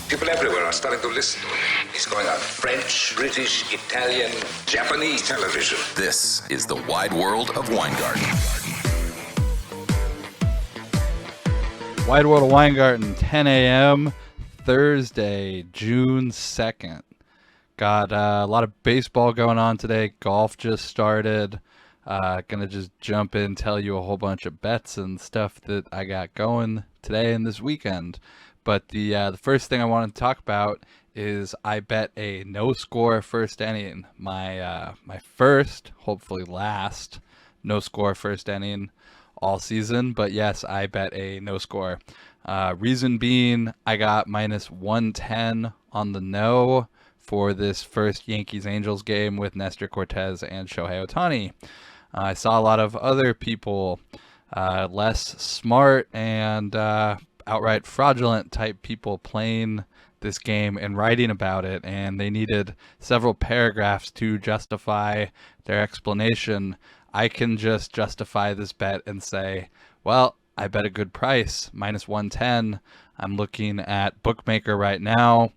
People everywhere are starting to listen to him. He's going on French, British, Italian, Japanese television. This is the wide world of Weingarten. Wide World of Weingarten, 10 a.m., Thursday, June 2nd. Got a lot of baseball going on today. Golf just started. Gonna just jump in, tell you a whole bunch of bets and stuff that I got going today and this weekend. But the first thing I want to talk about is I bet a no-score first inning. My first, hopefully last, no-score first inning all season, but yes, I bet a no score. Reason being, I got minus 110 on the no for this first Yankees-Angels game with Nestor Cortez and Shohei Ohtani. I saw a lot of other people, less smart and outright fraudulent type people playing this game and writing about it, and they needed several paragraphs to justify their explanation. I can just justify this bet and say, well, I bet a good price, minus 110. I'm looking at Bookmaker right now.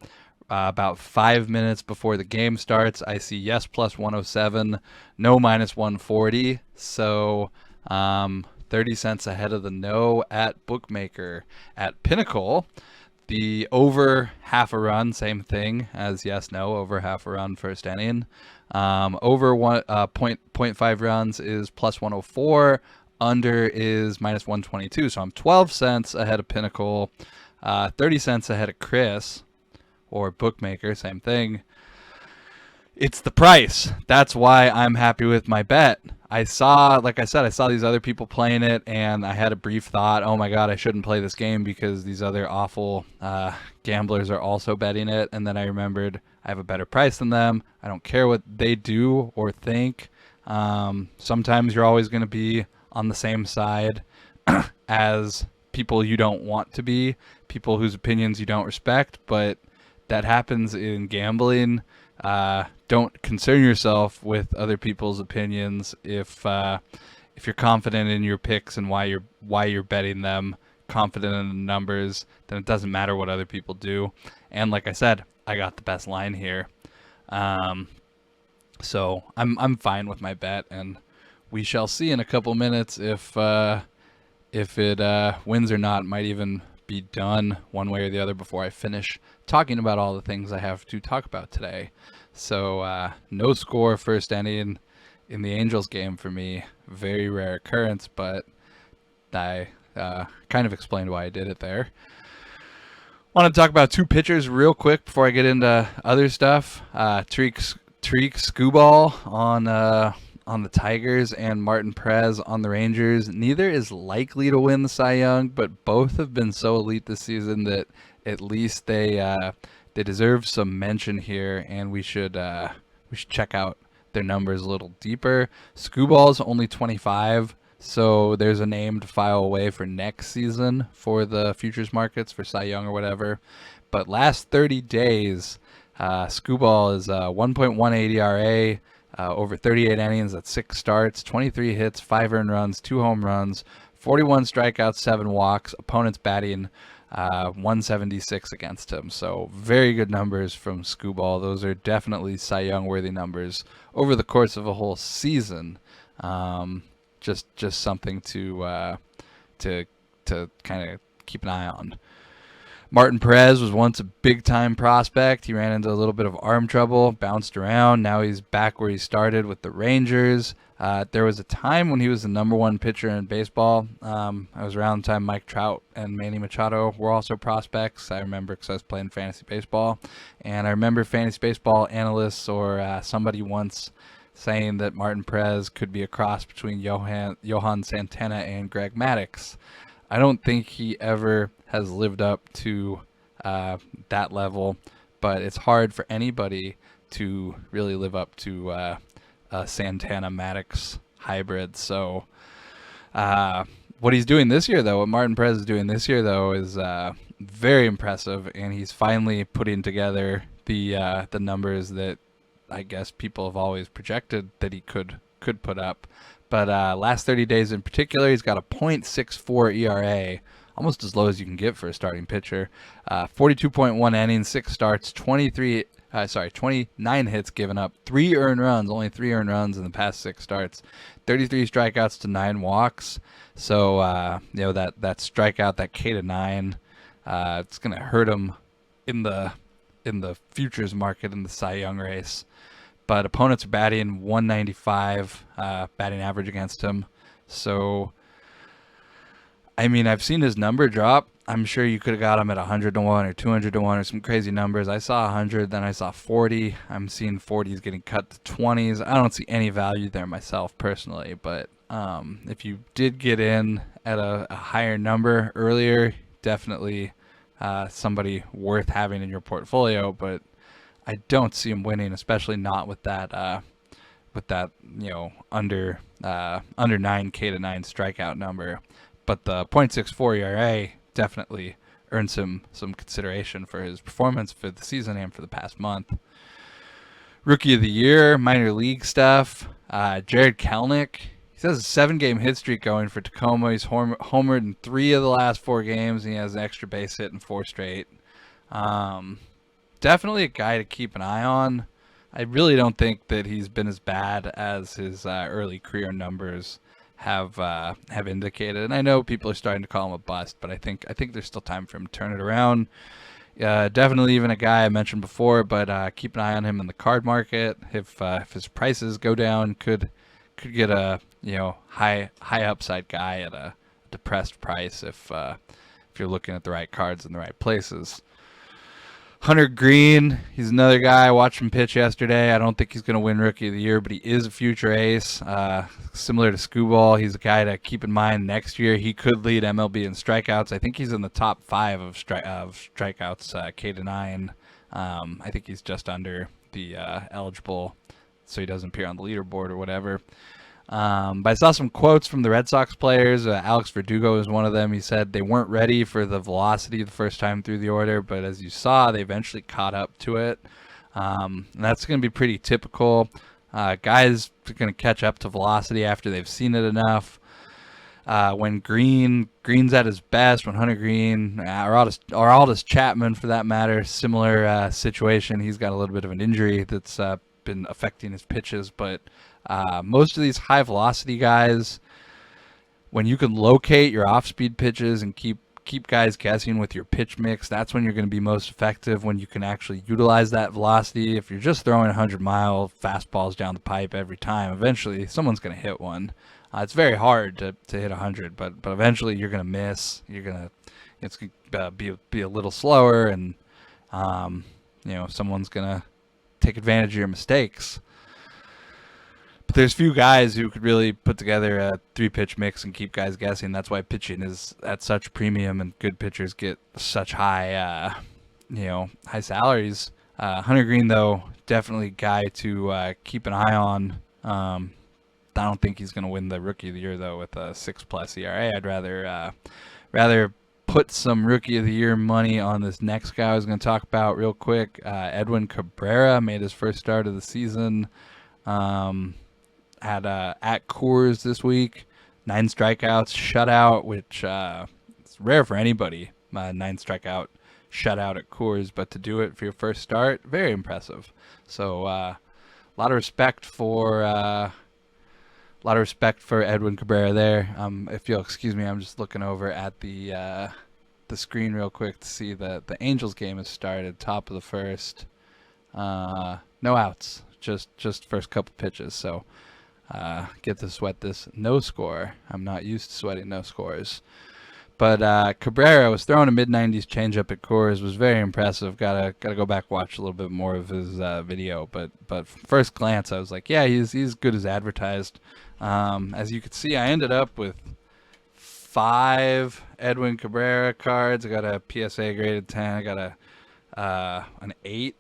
About 5 minutes before the game starts, I see yes plus 107, no minus 140. So 30 cents ahead of the no at Bookmaker. At Pinnacle, the over half a run, same thing as yes, no, over half a run first inning. Over 0.5 runs is plus 104. Under is minus 122. So I'm 12 cents ahead of Pinnacle, 30 cents ahead of Chris, or Bookmaker, same thing. It's the price. That's why I'm happy with my bet. Like I said, I saw these other people playing it, and I had a brief thought, oh my God, I shouldn't play this game because these other awful gamblers are also betting it. And then I remembered I have a better price than them. I don't care what they do or think. Sometimes you're always going to be on the same side as people you don't want to be, people whose opinions you don't respect, but that happens in gambling. Don't concern yourself with other people's opinions if you're confident in your picks and why you're betting them, confident in the numbers, then it doesn't matter what other people do. And like I said, I got the best line here, so I'm fine with my bet, and we shall see in a couple minutes if it wins or not. It might even be done one way or the other before I finish talking about all the things I have to talk about today. So no score first inning in the Angels game for me. Very rare occurrence, but I kind of explained why I did it there. Want to talk about two pitchers real quick before I get into other stuff. Tariq Skubal on the Tigers and Martin Perez on the Rangers. Neither is likely to win the Cy Young, but both have been so elite this season that at least they deserve some mention here, and we should check out their numbers a little deeper. Skubal's only 25, so there's a name to file away for next season for the futures markets for Cy Young or whatever. But last 30 days, Skubal is 1.18 ERA, over 38 innings, that's 6 starts, 23 hits, 5 earned runs, 2 home runs, 41 strikeouts, 7 walks. Opponents batting 176 against him. So very good numbers from Skubal. Those are definitely Cy Young worthy numbers over the course of a whole season. Just something to kind of keep an eye on. Martin Perez was once a big-time prospect. He ran into a little bit of arm trouble, bounced around. Now he's back where he started with the Rangers. There was a time when he was the number one pitcher in baseball. I was around the time Mike Trout and Manny Machado were also prospects. I remember because I was playing fantasy baseball. And I remember fantasy baseball analysts or somebody once saying that Martin Perez could be a cross between Johan Santana and Greg Maddux. I don't think he ever has lived up to that level, but it's hard for anybody to really live up to a Santana Maddux hybrid. So what he's doing this year, though, what Martin Perez is doing this year, though, is very impressive, and he's finally putting together the numbers that I guess people have always projected that he could put up. But last 30 days in particular, he's got a .64 ERA almost as low as you can get for a starting pitcher. 42.1 innings, 6 starts, 29 hits given up, 3 earned runs, only 3 earned runs in the past 6 starts, 33 strikeouts to 9 walks. So, that strikeout, that K to 9, it's going to hurt him in the futures market in the Cy Young race. But opponents are batting 195 batting average against him. So, I mean, I've seen his number drop. I'm sure you could have got him at 100 to 1 or 200 to 1 or some crazy numbers. I saw 100, then I saw 40. I'm seeing 40s getting cut to 20s. I don't see any value there myself personally. But if you did get in at a higher number earlier, definitely somebody worth having in your portfolio. But I don't see him winning, especially not with that under 9K to 9 strikeout number. But the .64 ERA definitely earns him some consideration for his performance for the season and for the past month. Rookie of the Year, minor league stuff. Jared Kelenic. He has a 7-game hit streak going for Tacoma. He's homered in 3 of the last 4 games. And he has an extra base hit in 4 straight. Definitely a guy to keep an eye on. I really don't think that he's been as bad as his early career numbers have indicated. And I know people are starting to call him a bust, but I think there's still time for him to turn it around. Definitely even a guy I mentioned before, but keep an eye on him in the card market. If his prices go down, could get a high upside guy at a depressed price if you're looking at the right cards in the right places. Hunter Green, he's another guy. I watched him pitch yesterday. I don't think he's going to win Rookie of the Year, but he is a future ace. Similar to Scooball, he's a guy to keep in mind next year. He could lead MLB in strikeouts. I think he's in the top 5 of strikeouts, K to 9. I think he's just under the eligible, so he doesn't appear on the leaderboard or whatever. But I saw some quotes from the Red Sox players. Alex Verdugo is one of them. He said they weren't ready for the velocity the first time through the order, but as you saw, they eventually caught up to it. And that's going to be pretty typical. Guys are going to catch up to velocity after they've seen it enough. When Green's at his best, when Hunter Green, or Aldis Chapman for that matter, similar situation. He's got a little bit of an injury that's been affecting his pitches, but most of these high velocity guys, when you can locate your off-speed pitches and keep guys guessing with your pitch mix, that's when you're going to be most effective, when you can actually utilize that velocity. If you're just throwing 100-mile fastballs down the pipe every time, eventually someone's going to hit one. It's very hard to hit 100, but eventually you're going to miss. It's going to be a little slower, and someone's going to take advantage of your mistakes. But there's few guys who could really put together a 3-pitch mix and keep guys guessing. That's why pitching is at such premium, and good pitchers get such high salaries. Hunter Green, though, definitely a guy to keep an eye on. I don't think he's going to win the Rookie of the Year, though, with a 6+ ERA. I'd rather put some Rookie of the Year money on this next guy I was going to talk about real quick. Edwin Cabrera made his first start of the season. Had at Coors this week, 9 strikeouts, shutout, which it's rare for anybody. 9 strikeout shutout at Coors, but to do it for your first start, very impressive. So a lot of respect for Edwin Cabrera there. If you'll excuse me, I'm just looking over at the screen real quick to see that the Angels game has started. Top of the first, no outs, just first couple pitches. So. Get to sweat this no score. I'm not used to sweating no scores. But Cabrera was throwing a mid-90s changeup at Coors. Was very impressive. Gotta go back watch a little bit more of his video. But first glance, I was like, yeah, he's good as advertised. As you can see, I ended up with 5 Edwin Cabrera cards. I got a PSA graded 10. I got an 8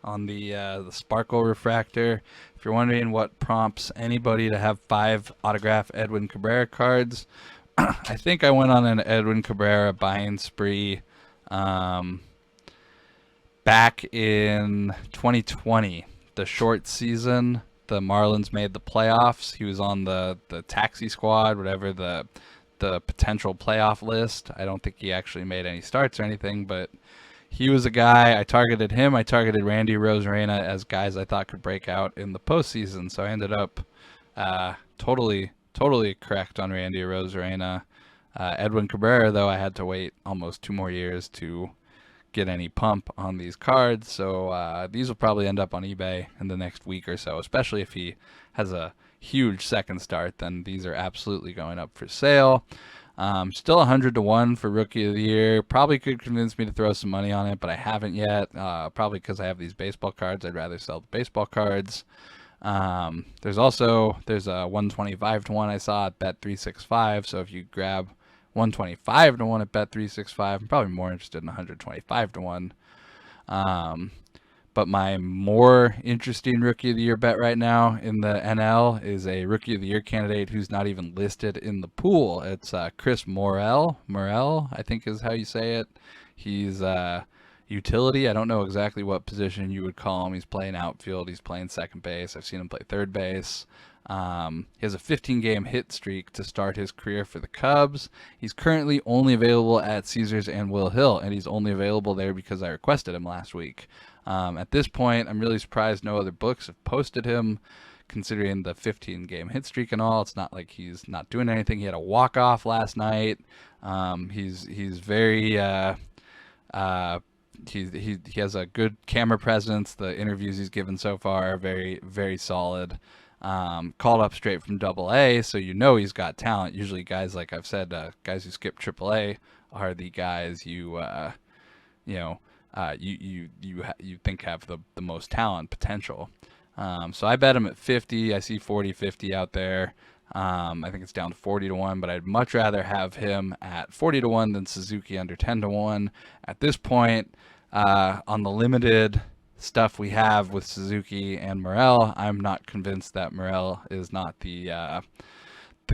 on the Sparkle Refractor. If you're wondering what prompts anybody to have 5 autograph Edwin Cabrera cards, I think I went on an Edwin Cabrera buying spree back in 2020, the short season. The Marlins made the playoffs. He was on the taxi squad, whatever the the potential playoff list. I don't think he actually made any starts or anything, but he was a guy I targeted him. I targeted Randy Rosarena as guys I thought could break out in the postseason. So I ended up totally correct on Randy Rosarena. Edwin Cabrera, though, I had to wait almost 2 more years to get any pump on these cards. So these will probably end up on eBay in the next week or so, especially if he has a huge second start. Then these are absolutely going up for sale. Still 100 to 1 for Rookie of the Year. Probably could convince me to throw some money on it, but I haven't yet. Probably because I have these baseball cards. I'd rather sell the baseball cards. There's a 125 to 1 I saw at Bet365. So if you grab 125 to 1 at Bet365, I'm probably more interested in 125 to 1. But my more interesting Rookie of the Year bet right now in the NL is a Rookie of the Year candidate who's not even listed in the pool. It's Chris Morel, I think is how you say it. He's utility. I don't know exactly what position you would call him. He's playing outfield. He's playing second base. I've seen him play third base. He has a 15-game hit streak to start his career for the Cubs. He's currently only available at Caesars and Will Hill, and he's only available there because I requested him last week. At this point, I'm really surprised no other books have posted him, considering the 15-game hit streak and all. It's not like he's not doing anything. He had a walk-off last night. He's very he has a good camera presence. The interviews he's given so far are very, very solid. Called up straight from AA, so you know he's got talent. Usually guys, like I've said, guys who skip AAA are the guys you think have the most talent potential. So I bet him at 50. I see 40-50 out there. I think it's down to 40 to 1, but I'd much rather have him at 40 to 1 than Suzuki under 10 to 1. At this point, on the limited stuff we have with Suzuki and Morel, I'm not convinced that Morel is not the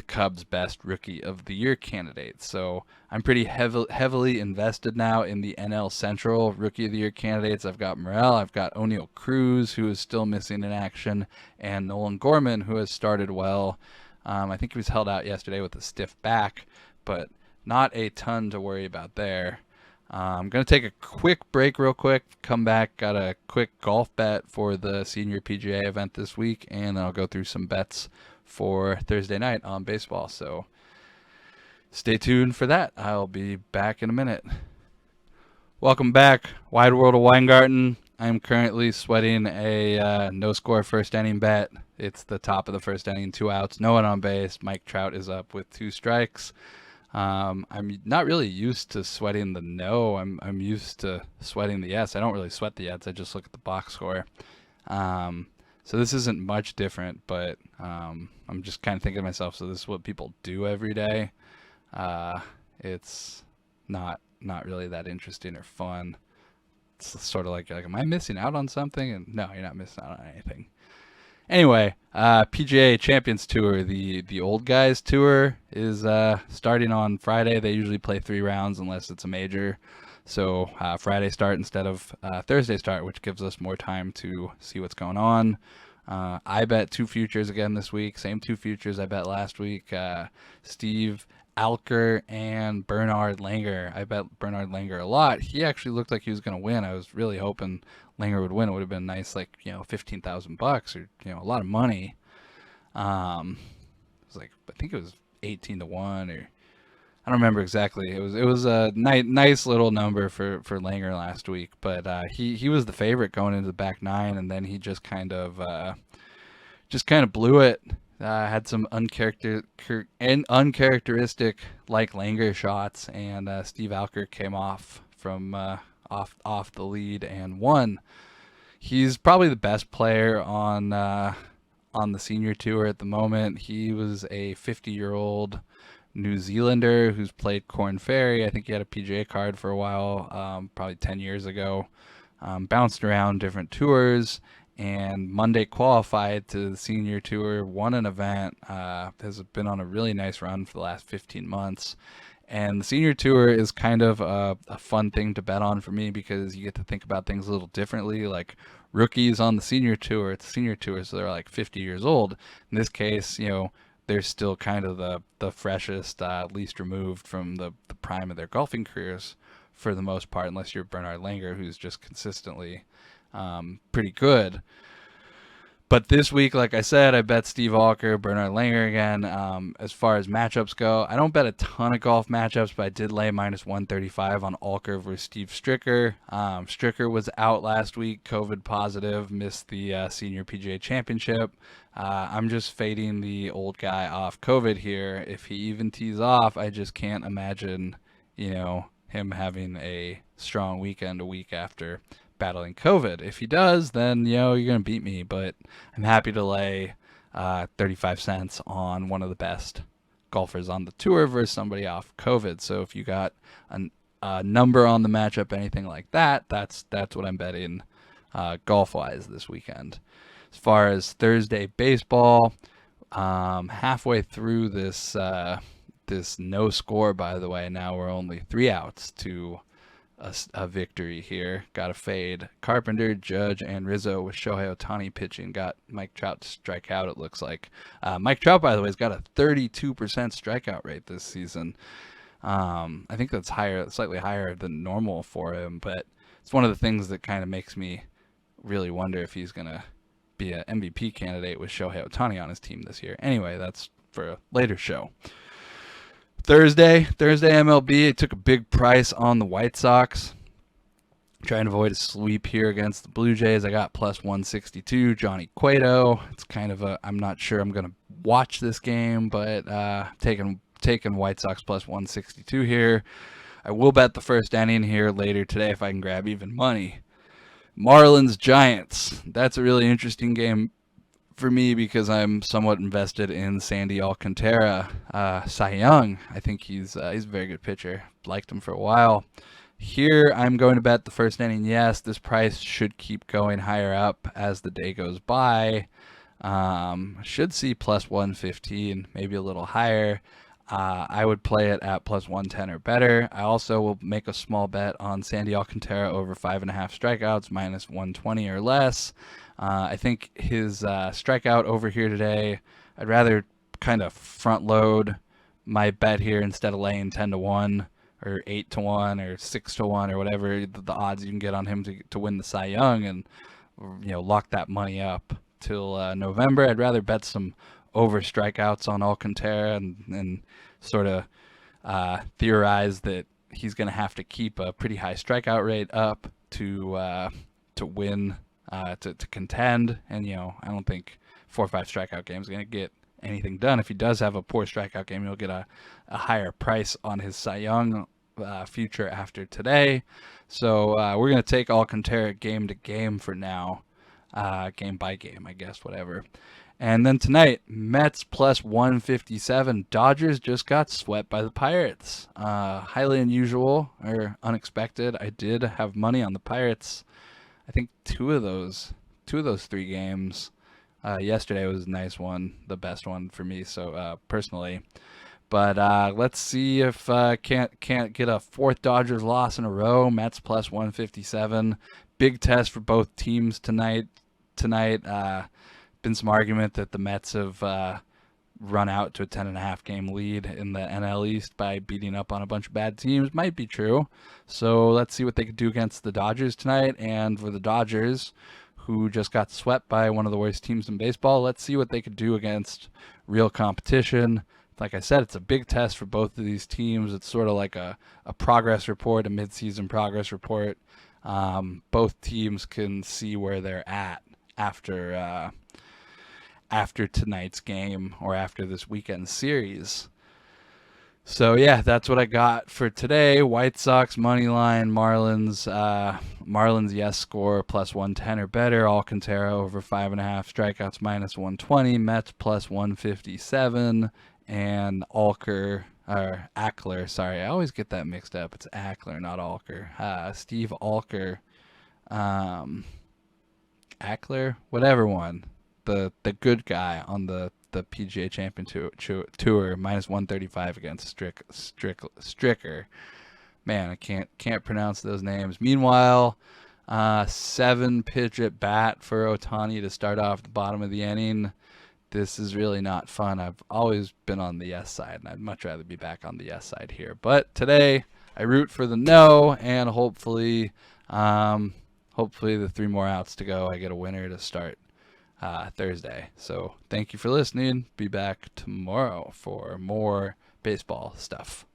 Cubs' best Rookie of the Year candidate. So I'm pretty heavily invested now in the NL Central Rookie of the Year candidates. I've got Morel, I've got O'Neal Cruz, who is still missing in action, and Nolan Gorman, who has started well. I think he was held out yesterday with a stiff back, but not a ton to worry about there. I'm going to take a quick break real quick, come back, got a quick golf bet for the Senior PGA event this week, and I'll go through some bets for Thursday night on baseball. So stay tuned for that. I'll be back in a minute. Welcome back, Wide World of Weingarten. I'm currently sweating a no-score first inning bet. It's the top of the first inning, 2 outs, no one on base. Mike Trout is up with 2 strikes. I'm not really used to sweating the no. I'm used to sweating the yes. I don't really sweat the yes. I just look at the box score. So this isn't much different, but I'm just kind of thinking to myself, so this is what people do every day. It's not really that interesting or fun. It's sort of like, am I missing out on something? And no, you're not missing out on anything. Anyway, PGA Champions Tour, the old guys tour, is starting on Friday. They usually play 3 rounds unless it's a major. So Friday start instead of Thursday start, which gives us more time to see what's going on. I bet 2 futures again this week. Same 2 futures I bet last week. Steve Alker and Bernard Langer. I bet Bernard Langer a lot. He actually looked like he was going to win. I was really hoping Langer would win. It would have been nice, like, $15,000 or, a lot of money. It was like, I think it was 18 to 1 or I don't remember exactly. It was a nice little number for Langer last week, but he was the favorite going into the back 9, and then he just kind of blew it. Had some uncharacteristic like Langer shots, and Steve Alker came off from off the lead and won. He's probably the best player on the senior tour at the moment. He was a 50-year-old New Zealander who's played Corn Ferry. I think he had a PGA card for a while, probably 10 years ago. Bounced around different tours, and Monday qualified to the senior tour, won an event, has been on a really nice run for the last 15 months. And the senior tour is kind of a fun thing to bet on for me because you get to think about things a little differently. Like rookies on the senior tour, it's the senior tour, so they're like 50 years old. In this case, they're still kind of the freshest, least removed from the prime of their golfing careers for the most part, unless you're Bernard Langer, who's just consistently pretty good. But this week, like I said, I bet Steve Alker, Bernard Langer again. As far as matchups go, I don't bet a ton of golf matchups, but I did lay minus 135 on Alker versus Steve Stricker. Stricker was out last week, COVID positive, missed the Senior PGA Championship. I'm just fading the old guy off COVID here. If he even tees off, I just can't imagine, him having a strong weekend a week after battling COVID. If he does, then you're gonna beat me, but I'm happy to lay 35 cents on one of the best golfers on the tour versus somebody off COVID. So if you got a number on the matchup, anything like that, that's what I'm betting golf wise this weekend. As far as Thursday baseball, halfway through this no score, by the way. Now we're only 3 outs to a victory here. Got to fade Carpenter, Judge, and Rizzo with Shohei Ohtani pitching. Got Mike Trout to strike out, it looks like. Mike Trout, by the way, has got a 32% strikeout rate this season. I think that's slightly higher than normal for him, but it's one of the things that kind of makes me really wonder if he's going to be an MVP candidate with Shohei Ohtani on his team this year. Anyway, that's for a later show. Thursday MLB, I took a big price on the White Sox. Trying to avoid a sweep here against the Blue Jays. I got plus 162, Johnny Cueto. It's kind of I'm not sure I'm going to watch this game, but taking White Sox plus 162 here. I will bet the first inning here later today if I can grab even money. Marlins Giants. That's a really interesting game for me because I'm somewhat invested in Sandy Alcantara, Cy Young. I think he's a very good pitcher. Liked him for a while. Here I'm going to bet the first inning. Yes, this price should keep going higher up as the day goes by. Should see plus 115, maybe a little higher. I would play it at plus 110 or better. I also will make a small bet on Sandy Alcantara over 5.5 strikeouts, minus 120 or less. I think his strikeout over here today, I'd rather kind of front load my bet here instead of laying 10-1 or 8-1 or 6-1 or whatever the odds you can get on him to win the Cy Young and lock that money up till November. I'd rather bet some over strikeouts on Alcantara and sort of theorize that he's going to have to keep a pretty high strikeout rate up to win, to contend. And I don't think 4 or 5 strikeout games is going to get anything done. If he does have a poor strikeout game, he'll get a higher price on his Cy Young future after today. So we're going to take Alcantara game to game for now, game by game, I guess, whatever. And then tonight, Mets plus 157. Dodgers just got swept by the Pirates. Highly unusual or unexpected. I did have money on the Pirates. I think two of those 3 games. Yesterday was a nice one, the best one for me. So personally, but let's see if can't get a 4th Dodgers loss in a row. Mets plus 157. Big test for both teams tonight. Been some argument that the Mets have run out to a 10.5 game lead in the NL East by beating up on a bunch of bad teams. Might be true. So let's see what they could do against the Dodgers tonight. And for the Dodgers, who just got swept by one of the worst teams in baseball, let's see what they could do against real competition. Like I said, it's a big test for both of these teams. It's sort of like a progress report, a midseason progress report. Both teams can see where they're at after tonight's game or after this weekend series. So yeah, that's what I got for today. White Sox money line, Marlins yes score plus 110 or better. Alcantara over 5.5 strikeouts minus 120. Mets plus 157 and Ackler. Sorry, I always get that mixed up. It's Ackler, not Alker. Steve Alker, Ackler, whatever one. The good guy on the PGA Champion Tour minus 135 against Stricker. Man, I can't pronounce those names. Meanwhile, 7 pitch at bat for Ohtani to start off the bottom of the inning. this is really not fun. I've always been on the yes side, and I'd much rather be back on the yes side here. But today, I root for the no, and hopefully the 3 more outs to go, I get a winner to start Thursday. So thank you for listening. Be back tomorrow for more baseball stuff.